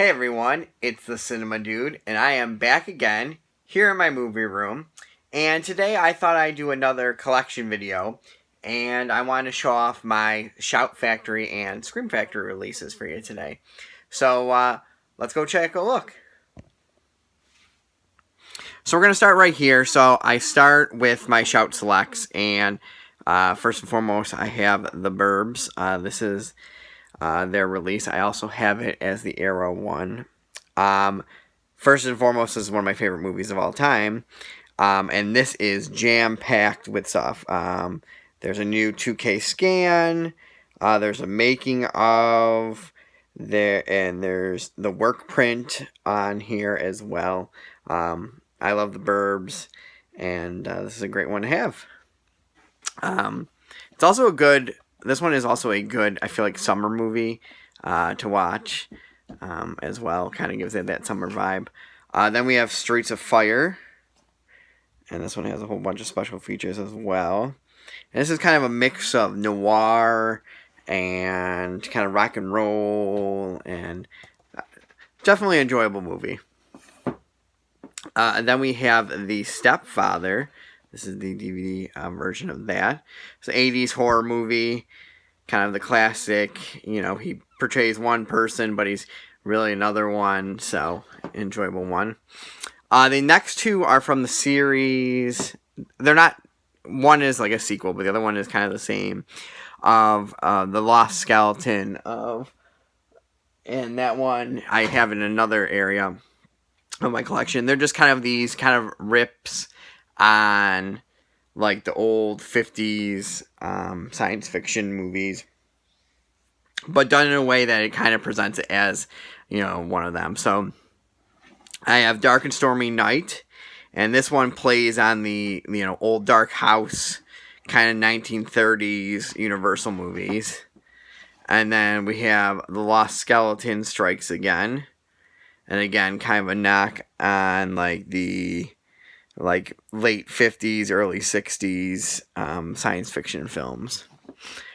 Hey everyone, it's the Cinema Dude, and I am back again here in my movie room. And today I thought I'd do another collection video, and I wanted to show off my Shout Factory and Scream Factory releases for you today. So let's go check a look. So we're going to start right here. So I start with my Shout Selects, and first and foremost I have The Burbs. This is their release. I also have it as the Arrow one. First and foremost, this is one of my favorite movies of all time. And this is jam-packed with stuff. There's a new 2K scan. There's a making of there, and there's the work print on here as well. I love The Burbs, and this is a great one to have. It's also a good. This one is also a good, I feel like, summer movie to watch as well. Kind of gives it that summer vibe. Then we have Streets of Fire. And this one has a whole bunch of special features as well. And this is kind of a mix of noir and kind of rock and roll. And definitely an enjoyable movie. And then we have The Stepfather. This is the DVD version of that. It's an 80s horror movie, kind of the classic. You know, he portrays one person, but he's really another one, so enjoyable one. The next two are from the series. They're not, one is like a sequel, but the other one is kind of the same, of The Lost Skeleton. And that one I have in another area of my collection. They're just kind of these kind of rips on like the old 50s science fiction movies, but done in a way that it kind of presents it as, you know, one of them. So I have Dark and Stormy Night, and this one plays on the, you know, old dark house kind of 1930s Universal movies. And then we have The Lost Skeleton Strikes Again, and again kind of a knock on like the late 50s, early 60s science fiction films.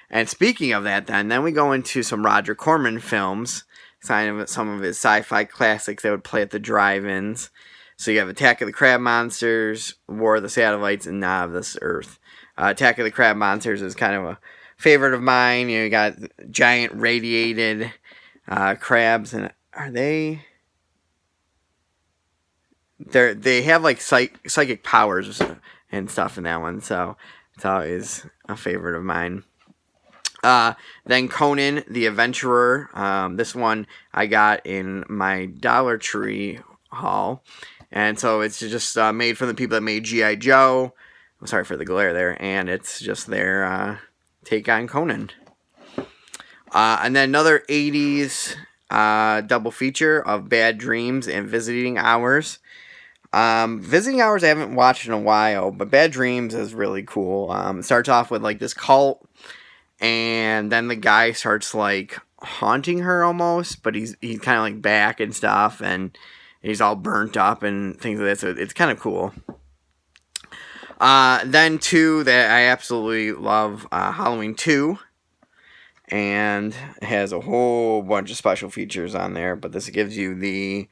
And speaking of that, then we go into some Roger Corman films, some of his sci-fi classics that would play at the drive-ins. So you have Attack of the Crab Monsters, War of the Satellites, and Not of This Earth. Attack of the Crab Monsters is kind of a favorite of mine. You know, you got giant radiated crabs, and are they... They have like psychic powers and stuff in that one, so it's always a favorite of mine. Then Conan the Adventurer. This one I got in my Dollar Tree haul, and so it's just made from the people that made G.I. Joe. I'm sorry for the glare there, and it's just their take on Conan. And then another 80s double feature of Bad Dreams and Visiting Hours. Visiting Hours I haven't watched in a while, but Bad Dreams is really cool. It starts off with like this cult, and then the guy starts like haunting her almost, but he's kind of like back and stuff, and he's all burnt up and things like that, so it's kind of cool. Then two that I absolutely love, Halloween 2, and it has a whole bunch of special features on there, but this gives you the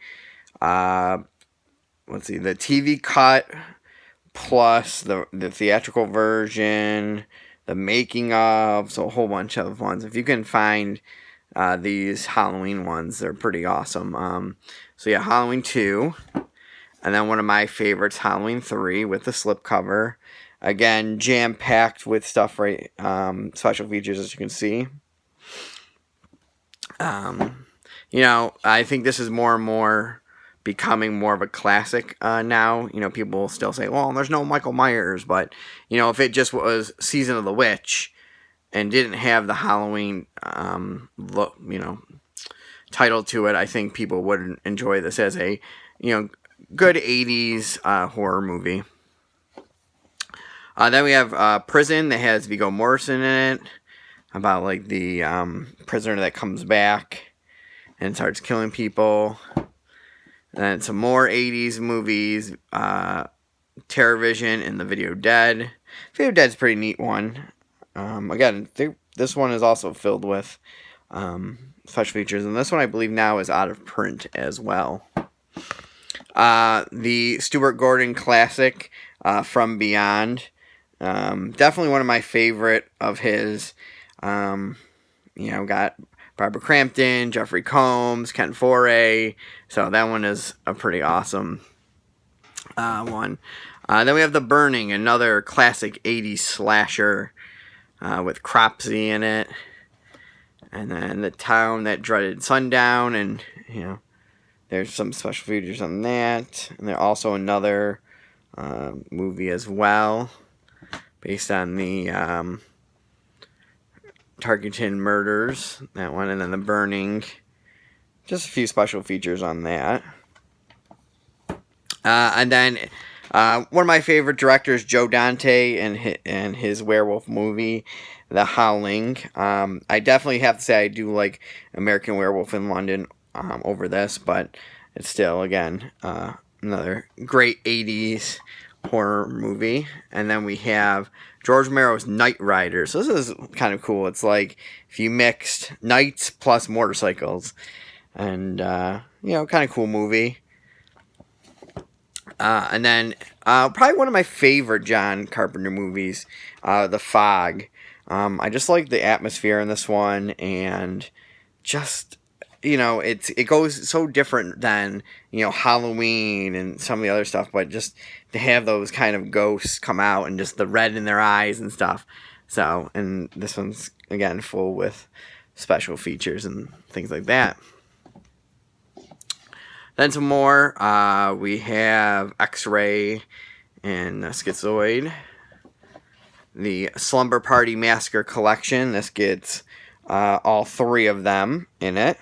the TV cut, plus the theatrical version, the making of, so a whole bunch of ones. If you can find these Halloween ones, they're pretty awesome. So yeah, Halloween 2, and then one of my favorites, Halloween 3, with the slipcover. Again, jam-packed with stuff, right? Special features, as you can see. You know, I think this is more and more becoming more of a classic now. You know, people still say, well, there's no Michael Myers, but, you know, if it just was Season of the Witch and didn't have the Halloween, title to it, I think people would enjoy this as a, you know, good 80s horror movie. Then we have Prison that has Viggo Mortensen in it, about, like, the prisoner that comes back and starts killing people. And some more 80s movies, Terrorvision and The Video Dead. Video Dead's a pretty neat one. Again, this one is also filled with special features. And this one, I believe, now is out of print as well. The Stuart Gordon classic, From Beyond. Definitely one of my favorite of his. Got Barbara Crampton, Jeffrey Combs, Ken Foray. So that one is a pretty awesome one. Then we have The Burning, another classic 80s slasher with Cropsey in it. And then The Town That Dreaded Sundown, and, there's some special features on that. And there's also another movie as well, based on the Tarkington murders, that one, and then The Burning. Just a few special features on that. And then one of my favorite directors, Joe Dante, and his werewolf movie, The Howling. I definitely have to say I do like American Werewolf in London over this, but it's still, again, another great 80s horror movie. And then we have George Romero's Knight Rider. So this is kind of cool. It's like if you mixed knights plus motorcycles. And, kind of cool movie. And then probably one of my favorite John Carpenter movies, The Fog. I just like the atmosphere in this one, and just, it goes so different than, Halloween and some of the other stuff, but just to have those kind of ghosts come out and just the red in their eyes and stuff. So, and this one's, again, full with special features and things like that. Then some more. We have X-Ray and Schizoid. The Slumber Party Massacre Collection. This gets all three of them in it.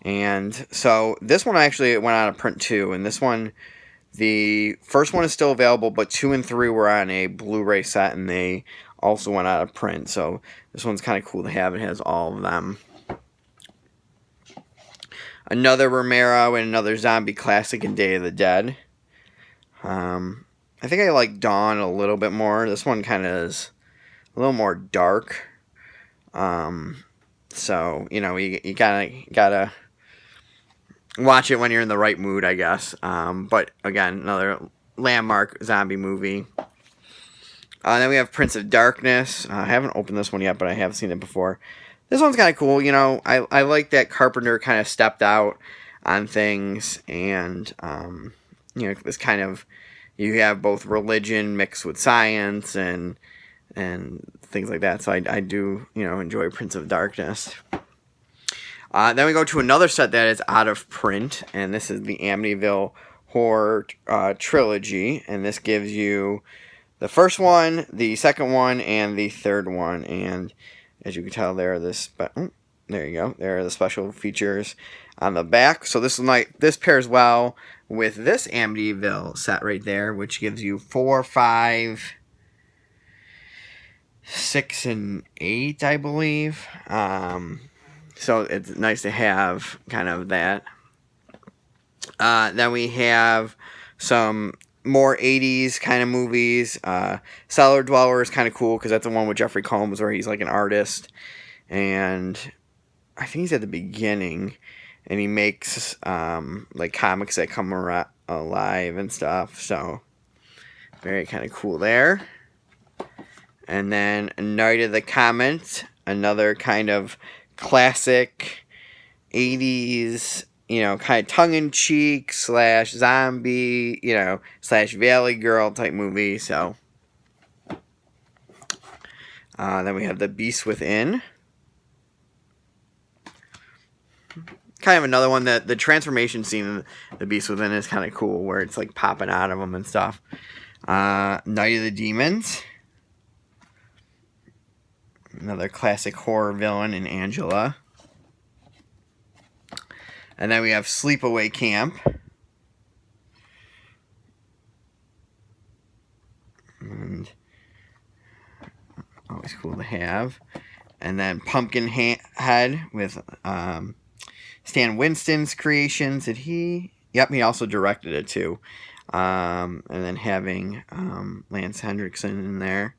And so this one actually went out of print too. And this one, the first one is still available, but 2 and 3 were on a Blu-ray set, and they also went out of print. So this one's kind of cool to have. It has all of them. Another Romero and another zombie classic in Day of the Dead. I think I like Dawn a little bit more. This one kind of is a little more dark. So, you gotta watch it when you're in the right mood, I guess. But, again, another landmark zombie movie. Then we have Prince of Darkness. I haven't opened this one yet, but I have seen it before. This one's kind of cool. I like that Carpenter kind of stepped out on things, and, this kind of, you have both religion mixed with science and things like that. So I do, enjoy Prince of Darkness. Then we go to another set that is out of print, and this is the Amityville Horror Trilogy, and this gives you the first one, the second one, and the third one, and as you can tell, there are there you go. There are the special features on the back. So this pairs well with this Amityville set right there, which gives you 4, 5, 6, and 8, I believe. So it's nice to have kind of that. Then we have some more 80s kind of movies. Cellar Dweller is kind of cool because that's the one with Jeffrey Combs where he's like an artist, and I think he's at the beginning, and he makes like comics that come alive and stuff. So very kind of cool there. And then Night of the Comet, another kind of classic 80s, kind of tongue-in-cheek / zombie, / Valley Girl type movie. So then we have The Beast Within. Kind of another one that the transformation scene in The Beast Within is kind of cool, where it's like popping out of them and stuff. Night of the Demons. Another classic horror villain in Angela. And then we have Sleepaway Camp. And always cool to have. And then Pumpkinhead with Stan Winston's creations. Did he? Yep, he also directed it too. And then having Lance Hendrickson in there.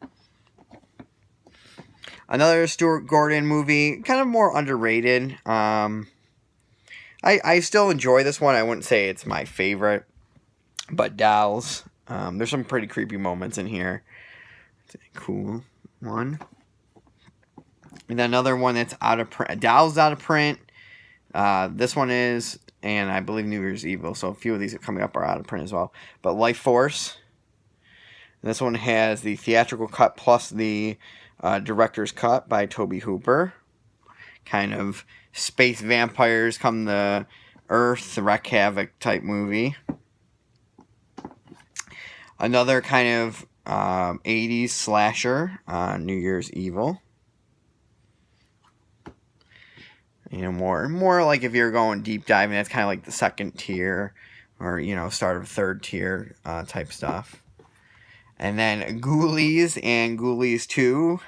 Another Stuart Gordon movie, kind of more underrated. I still enjoy this one. I wouldn't say it's my favorite, but Dolls. There's some pretty creepy moments in here. It's a cool one. And then another one that's out of print. Dolls out of print. This one is, and I believe New Year's Evil. So a few of these are coming up are out of print as well. But Life Force. This one has the theatrical cut plus the director's cut by Tobe Hooper. Kind of space vampires come to Earth, wreak havoc type movie. Another kind of 80s slasher, New Year's Evil. You know, more like if you're going deep diving, that's kind of like the second tier or, you know, start of third tier type stuff. And then Ghoulies and Ghoulies 2.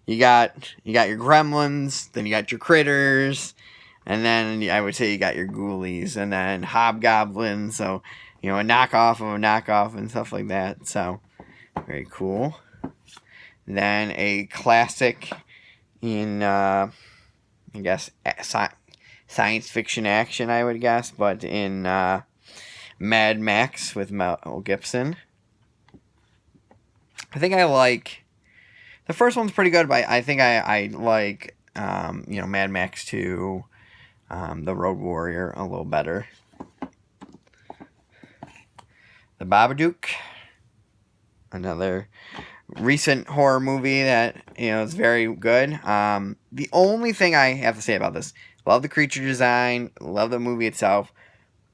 You got your Gremlins, then you got your Critters, and then I would say you got your Ghoulies, and then Hobgoblins, so, you know, a knockoff of a knockoff and stuff like that. So, very cool. Then a classic in, I guess, science fiction action, I would guess, but in Mad Max with Mel Gibson. I think I like... The first one's pretty good, but I think I like, you know, Mad Max 2, The Road Warrior a little better. The Babadook. Another recent horror movie that, you know, is very good. The only thing I have to say about this, love the creature design, love the movie itself,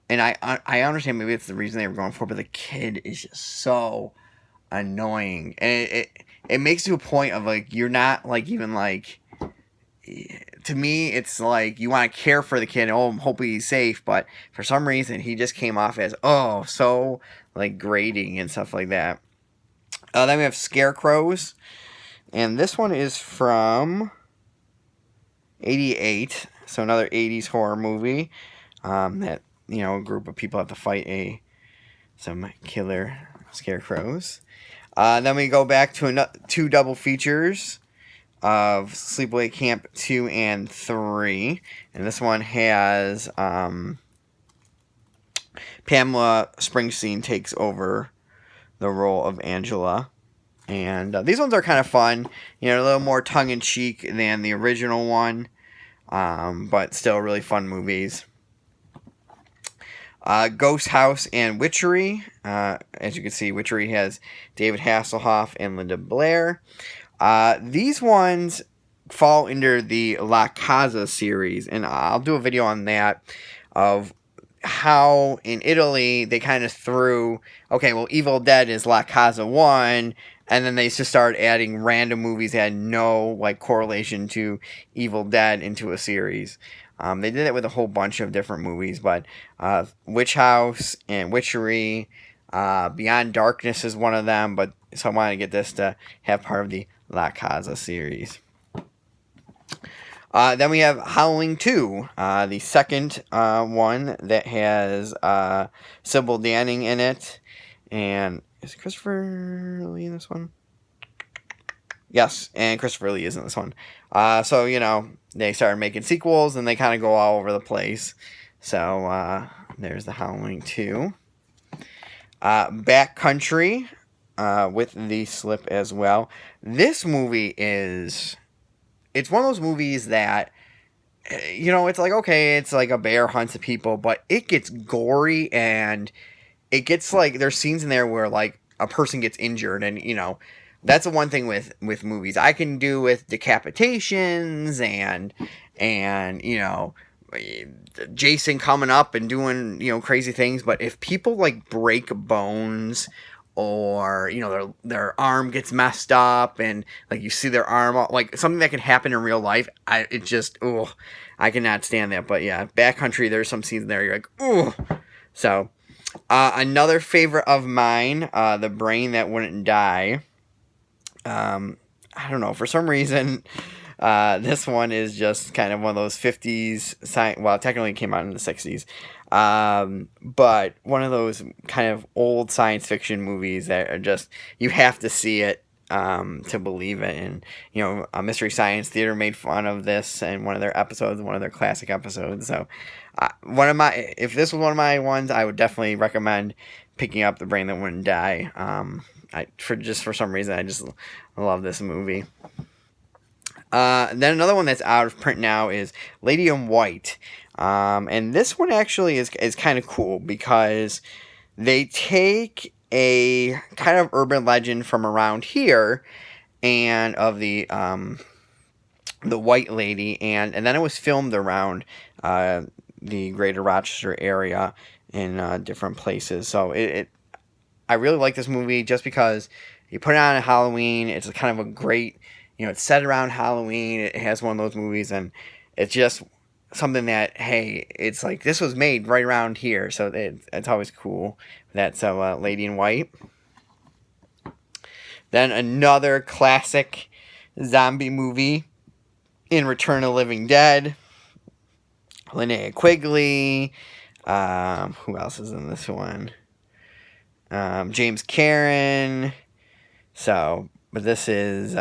and I understand maybe it's the reason they were going for it, but the kid is just so annoying, and it makes to a point of like you're not like even like, to me it's like you want to care for the kid. Oh, I'm hoping he's safe, but for some reason he just came off as so like grating and stuff like that. Then we have Scarecrows, and this one is from 88, so another 80s horror movie that, you know, a group of people have to fight some killer scarecrows. Then we go back to two double features of Sleepaway Camp 2 and 3. And this one has Pamela Springsteen takes over the role of Angela. And these ones are kind of fun. You know, a little more tongue-in-cheek than the original one. But still really fun movies. Ghost House and Witchery. As you can see, Witchery has David Hasselhoff and Linda Blair. These ones fall under the La Casa series, and I'll do a video on that of how in Italy they kind of threw, okay, well, Evil Dead is La Casa 1, and then they just started adding random movies that had no like correlation to Evil Dead into a series. They did it with a whole bunch of different movies, but Witch House and Witchery, Beyond Darkness is one of them, but so I wanted to get this to have part of the La Casa series. Then we have Howling 2, the second one that has Sybil Danning in it. And is Christopher Lee in this one? Yes, and Christopher Lee is in this one. So, you know, they started making sequels, and they kind of go all over the place. So, there's the Howling 2. Backcountry, with the slip as well. This movie is... It's one of those movies that, you know, it's like, okay, it's like a bear hunts people, but it gets gory, and it gets, like, there's scenes in there where, like, a person gets injured, and, you know... That's the one thing with movies I can do with decapitations and you know, Jason coming up and doing, you know, crazy things. But if people like break bones, or, you know, their arm gets messed up and like you see their arm, like something that can happen in real life, I cannot stand that. But yeah, Backcountry, there's some scenes in there you're like, oh. So another favorite of mine, The Brain That Wouldn't Die. I don't know, for some reason, this one is just kind of one of those 50s, well, technically it came out in the 60s, but one of those kind of old science fiction movies that are just, you have to see it, to believe it. And Mystery Science Theater made fun of this in one of their episodes, one of their classic episodes. So if this was one of my ones, I would definitely recommend picking up The Brain That Wouldn't Die. For some reason, I just love this movie. Then another one that's out of print now is Lady in White. And this one actually is kind of cool because they take a kind of urban legend from around here and of the White Lady, and then it was filmed around the greater Rochester area in different places. So I really like this movie just because you put it on at Halloween. It's kind of a great, it's set around Halloween. It has one of those movies, and it's just something that, hey, it's like this was made right around here, so it's always cool. That's Lady in White. Then another classic zombie movie, In Return of the Living Dead. Linnea Quigley. Who else is in this one? James Karen. But this is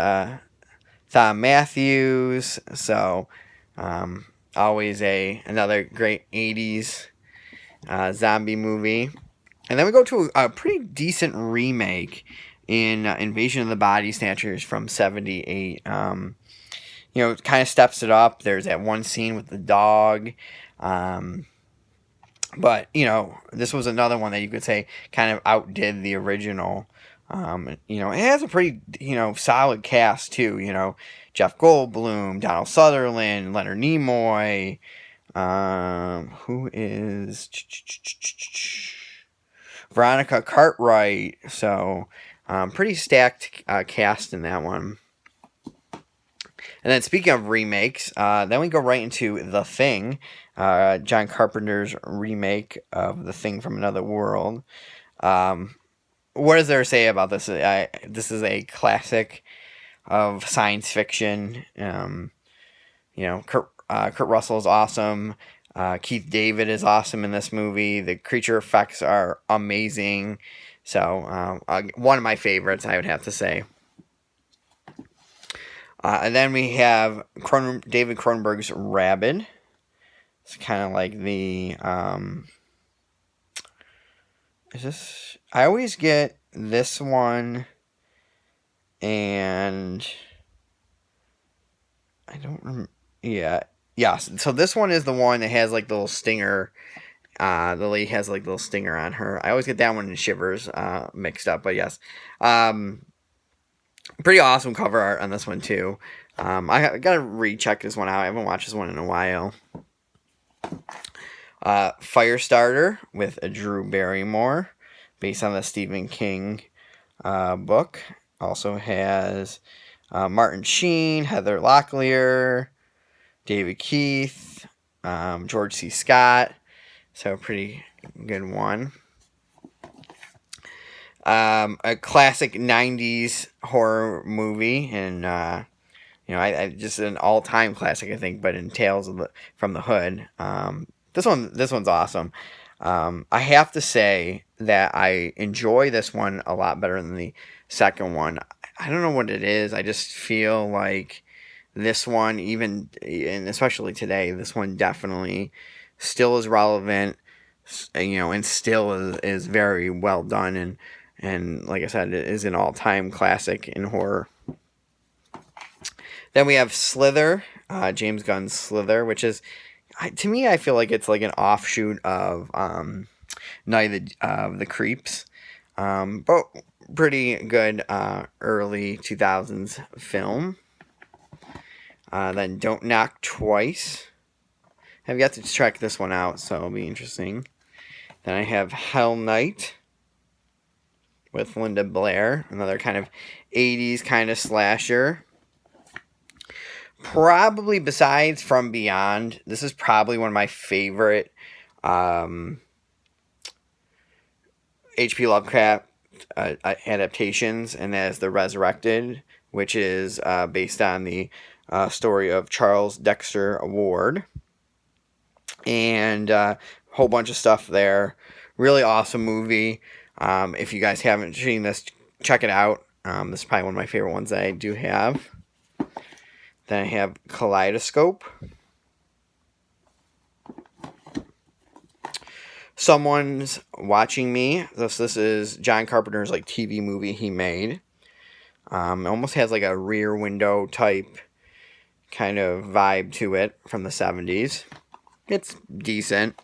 Thom Matthews. So, always another great 80s zombie movie. And then we go to a pretty decent remake in Invasion of the Body Snatchers from 1978. It kind of steps it up. There's that one scene with the dog. But, this was another one that you could say kind of outdid the original. It has a pretty, solid cast, too. Jeff Goldblum, Donald Sutherland, Leonard Nimoy. Who is Veronica Cartwright. So, pretty stacked cast in that one. And then speaking of remakes, then we go right into The Thing, John Carpenter's remake of The Thing from Another World. What is there to say about this? This is a classic of science fiction. Kurt Russell is awesome. Keith David is awesome in this movie. The creature effects are amazing. So, one of my favorites, I would have to say. And then we have David Cronenberg's Rabid. It's kind of like the... I always get this one, and I don't remember. Yeah. So this one is the one that has like the little stinger. The lady has like the little stinger on her. I always get that one in Shivers mixed up, but yes. Pretty awesome cover art on this one too. I gotta recheck this one out. I haven't watched this one in a while. Firestarter with Drew Barrymore, based on the Stephen King book. Also has Martin Sheen, Heather Locklear, David Keith, George C. Scott. So pretty good one. A classic 90s horror movie, and I just an all-time classic, I think, but in Tales from the Hood. This one's awesome. I have to say that I enjoy this one a lot better than the second one. I don't know what it is. I just feel like this one, even and especially today, this one definitely still is relevant, and still is very well done, and like I said, it is an all-time classic in horror. Then we have Slither, James Gunn's Slither, which is, to me, I feel like it's like an offshoot of Night of the Creeps, but pretty good early 2000s film. Then Don't Knock Twice. I've got to check this one out, so it'll be interesting. Then I have Hell Night with Linda Blair, another kind of 80s kind of slasher. Probably besides From Beyond, this is probably one of my favorite H.P. Lovecraft adaptations, and that is The Resurrected, which is based on the story of Charles Dexter Ward. And a whole bunch of stuff there. Really awesome movie. If you guys haven't seen this, check it out. This is probably one of my favorite ones that I do have. Then I have Kaleidoscope. Someone's Watching Me. This is John Carpenter's like TV movie he made. It almost has like a Rear Window type kind of vibe to it from the 70s. It's decent.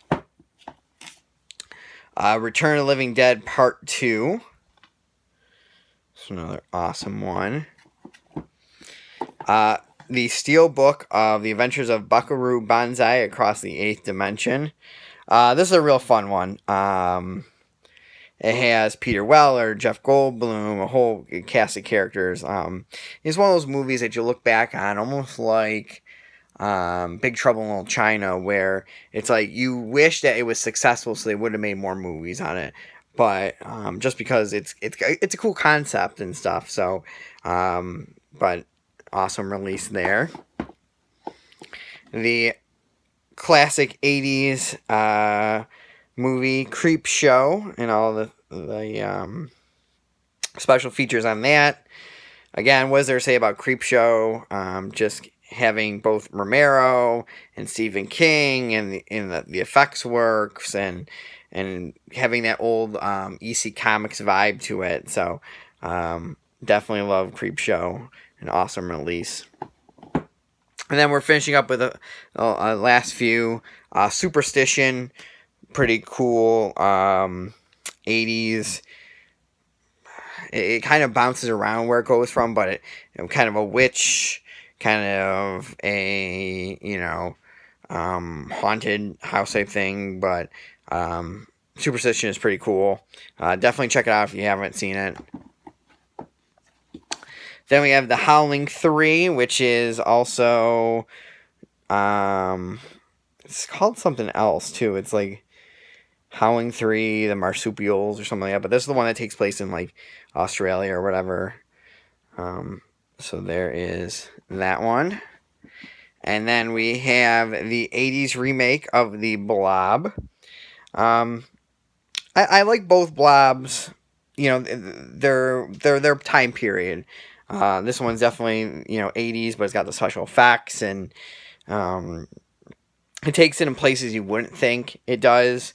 Return of the Living Dead Part 2. It's another awesome one. The Steel Book of the Adventures of Buckaroo Banzai Across the Eighth Dimension. This is a real fun one. It has Peter Weller, Jeff Goldblum, a whole cast of characters. It's one of those movies that you look back on almost like Big Trouble in Little China, where it's like you wish that it was successful so they would have made more movies on it. But just because it's a cool concept and stuff. So, but awesome release there. The classic 80s movie Creepshow and all the special features on that. Again, what does there say about Creepshow? Just having both Romero and Stephen King and the effects works and having that old EC Comics vibe to it. So definitely love Creepshow. An awesome release. And then we're finishing up with a last few. Superstition, pretty cool. 80s. It kind of bounces around where it goes from, but it kind of a witch, kind of a haunted house type thing. But Superstition is pretty cool. Definitely check it out if you haven't seen it. Then we have The Howling 3, which is also, it's called something else, too. It's like Howling 3, The Marsupials, or something like that. But this is the one that takes place in, like, Australia or whatever. So there is that one. And then we have the 80s remake of the Blob. I like both Blobs. Their time period. This one's definitely 80s, but it's got the special effects and it takes it in places you wouldn't think it does.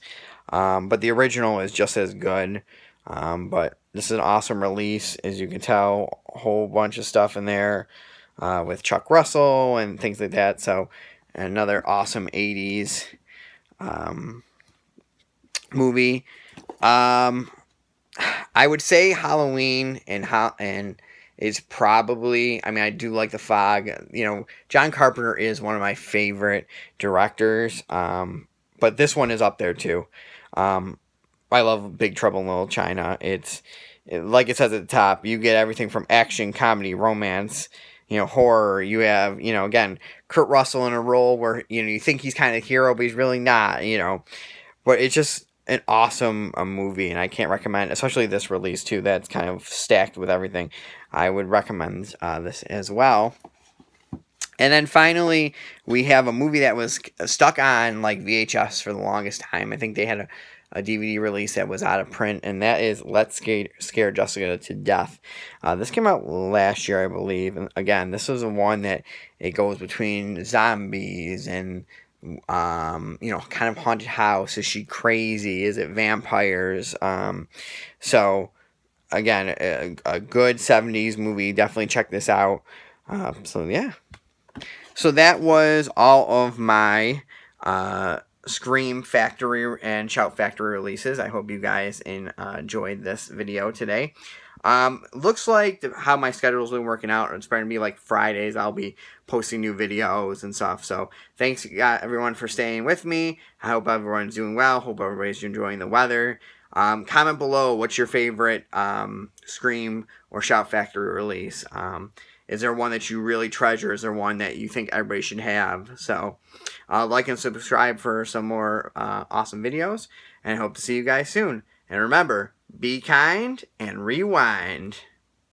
But the original is just as good. But this is an awesome release, as you can tell. A whole bunch of stuff in there with Chuck Russell and things like that. So another awesome 80s movie. I would say Halloween and is probably, I do like The Fog. John Carpenter is one of my favorite directors. But this one is up there too. I love Big Trouble in Little China. Like it says at the top, you get everything from action, comedy, romance, horror. You have, again, Kurt Russell in a role where, you think he's kind of a hero, but he's really not, But it's just an awesome movie, and I can't recommend, especially this release too, that's kind of stacked with everything. I would recommend this as well. And then finally, we have a movie that was stuck on like VHS for the longest time. I think they had a DVD release that was out of print, and that is Let's Scare Jessica to Death. This came out last year, I believe. And again, this was the one that it goes between zombies and kind of haunted house. Is she crazy? Is it vampires? So again, a good 70s movie. Definitely check this out. So yeah. So that was all of my Scream Factory and Shout Factory releases. I hope you guys enjoyed this video today. Looks like how my schedule's been working out. It's going to be like Fridays. I'll be posting new videos and stuff. So thanks everyone for staying with me. I hope everyone's doing well. Hope everybody's enjoying the weather. Comment below what's your favorite Scream or Shout Factory release. Is there one that you really treasure? Is there one that you think everybody should have? So like and subscribe for some more awesome videos. And I hope to see you guys soon. And remember, be kind and rewind.